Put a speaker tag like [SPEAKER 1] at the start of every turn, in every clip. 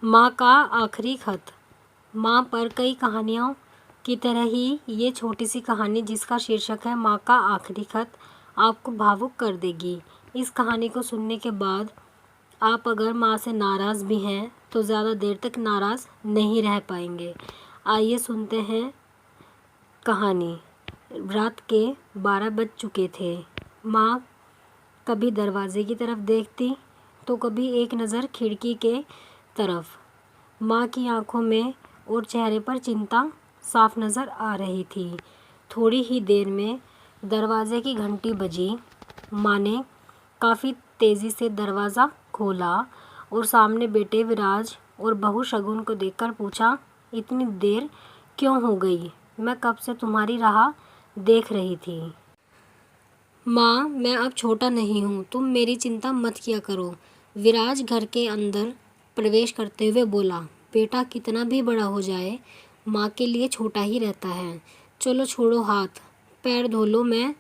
[SPEAKER 1] माँ का आखिरी खत। माँ पर कई कहानियों की तरह ही ये छोटी सी कहानी जिसका शीर्षक है माँ का आखिरी खत आपको भावुक कर देगी। इस कहानी को सुनने के बाद आप अगर माँ से नाराज़ भी हैं तो ज़्यादा देर तक नाराज़ नहीं रह पाएंगे। आइए सुनते हैं कहानी। रात के 12 बज चुके थे। माँ कभी दरवाजे की तरफ देखती तो कभी एक नज़र खिड़की के तरफ। माँ की आंखों में और चेहरे पर चिंता साफ नज़र आ रही थी। थोड़ी ही देर में दरवाजे की घंटी बजी। माँ ने काफ़ी तेज़ी से दरवाज़ा खोला और सामने बैठे विराज और बहू शगुन को देखकर पूछा, इतनी देर क्यों हो गई? मैं कब से तुम्हारी राह देख रही थी। माँ, मैं अब छोटा नहीं हूँ, तुम मेरी चिंता मत किया करो। विराज घर के अंदर प्रवेश करते हुए बोला, बेटा कितना भी बड़ा हो जाए माँ के लिए छोटा ही रहता है। चलो छोड़ो हाथ पैर धो लो, मैं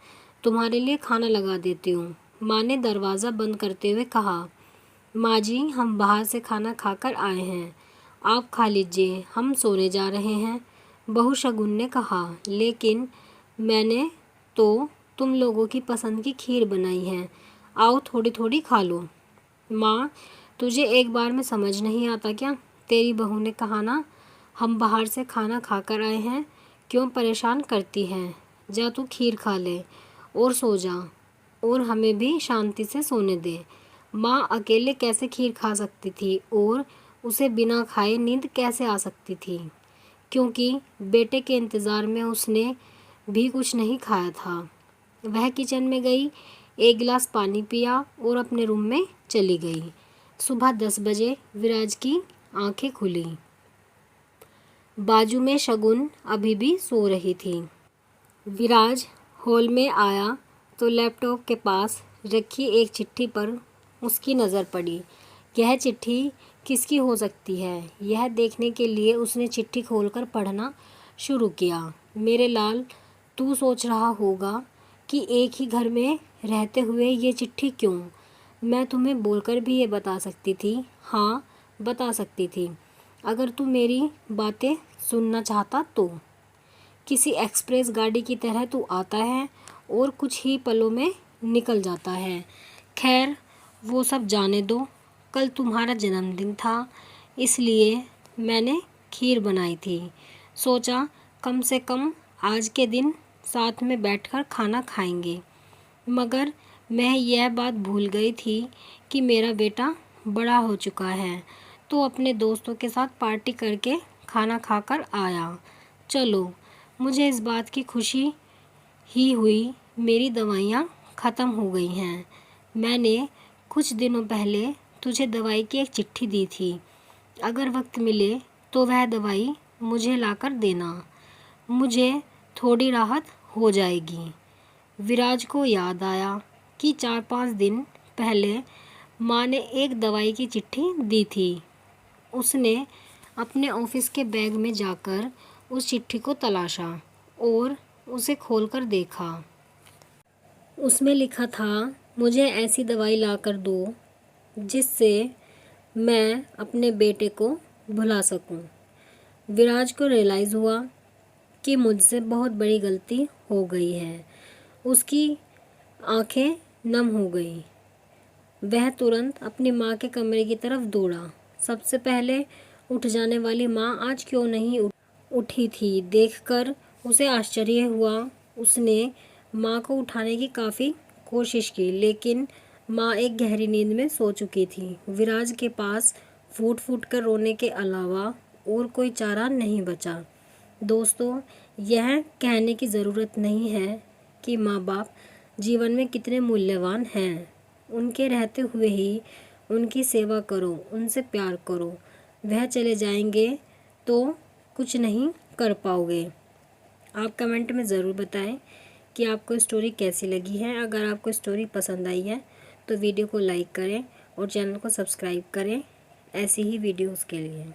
[SPEAKER 1] तुम्हारे लिए खाना लगा देती हूँ। माँ ने दरवाज़ा बंद करते हुए कहा, माँ जी हम बाहर से खाना खाकर आए हैं, आप खा लीजिए, हम सोने जा रहे हैं। बहू शगुन ने कहा, लेकिन मैंने तो तुम लोगों की पसंद की खीर बनाई है, आओ थोड़ी थोड़ी खा लो। माँ, तुझे एक बार में समझ नहीं आता क्या? तेरी बहू ने कहा ना, हम बाहर से खाना खाकर आए हैं, क्यों परेशान करती हैं? जा तू खीर खा ले और सो जा, और हमें भी शांति से सोने दे। माँ अकेले कैसे खीर खा सकती थी और उसे बिना खाए नींद कैसे आ सकती थी, क्योंकि बेटे के इंतज़ार में उसने भी कुछ नहीं खाया था। वह किचन में गई, एक गिलास पानी पिया और अपने रूम में चली गई। सुबह 10 बजे विराज की आंखें खुली। बाजू में शगुन अभी भी सो रही थी। विराज हॉल में आया तो लैपटॉप के पास रखी एक चिट्ठी पर उसकी नज़र पड़ी। यह चिट्ठी किसकी हो सकती है? यह देखने के लिए उसने चिट्ठी खोलकर पढ़ना शुरू किया। मेरे लाल, तू सोच रहा होगा कि एक ही घर में रहते हुए ये चिट्ठी क्यों? मैं तुम्हें बोलकर भी ये बता सकती थी, हाँ बता सकती थी, अगर तू मेरी बातें सुनना चाहता तो। किसी एक्सप्रेस गाड़ी की तरह तू आता है और कुछ ही पलों में निकल जाता है। खैर वो सब जाने दो। कल तुम्हारा जन्मदिन था, इसलिए मैंने खीर बनाई थी। सोचा कम से कम आज के दिन साथ में बैठकर खाना खाएंगे। मगर मैं यह बात भूल गई थी कि मेरा बेटा बड़ा हो चुका है, तो अपने दोस्तों के साथ पार्टी करके खाना खाकर आया। चलो, मुझे इस बात की खुशी ही हुई मेरी दवाइयाँ ख़त्म हो गई हैं। मैंने कुछ दिनों पहले तुझे दवाई की एक चिट्ठी दी थी, अगर वक्त मिले तो वह दवाई मुझे लाकर देना, मुझे थोड़ी राहत हो जाएगी। विराज को याद आया कि 4-5 दिन पहले माँ ने एक दवाई की चिट्ठी दी थी। उसने अपने ऑफिस के बैग में जाकर उस चिट्ठी को तलाशा और उसे खोलकर देखा। उसमें लिखा था, मुझे ऐसी दवाई लाकर दो जिससे मैं अपने बेटे को भुला सकूं। विराज को रियलाइज़ हुआ कि मुझसे बहुत बड़ी गलती हो गई है। उसकी आंखें नम हो गईं। वह तुरंत अपनी माँ के कमरे की तरफ दौड़ा। सबसे पहले उठ जाने वाली माँ आज क्यों नहीं उठी थी, देखकर उसे आश्चर्य हुआ। उसने माँ को उठाने की काफ़ी कोशिश की, लेकिन माँ एक गहरी नींद में सो चुकी थी। विराज के पास फूट फूट कर रोने के अलावा और कोई चारा नहीं बचा। दोस्तों, यह कहने की ज़रूरत नहीं है कि माँ बाप जीवन में कितने मूल्यवान हैं। उनके रहते हुए ही उनकी सेवा करो, उनसे प्यार करो। वह चले जाएंगे तो कुछ नहीं कर पाओगे। आप कमेंट में ज़रूर बताएं कि आपको स्टोरी कैसी लगी है। अगर आपको स्टोरी पसंद आई है तो वीडियो को लाइक करें और चैनल को सब्सक्राइब करें ऐसी ही वीडियोज़ के लिए।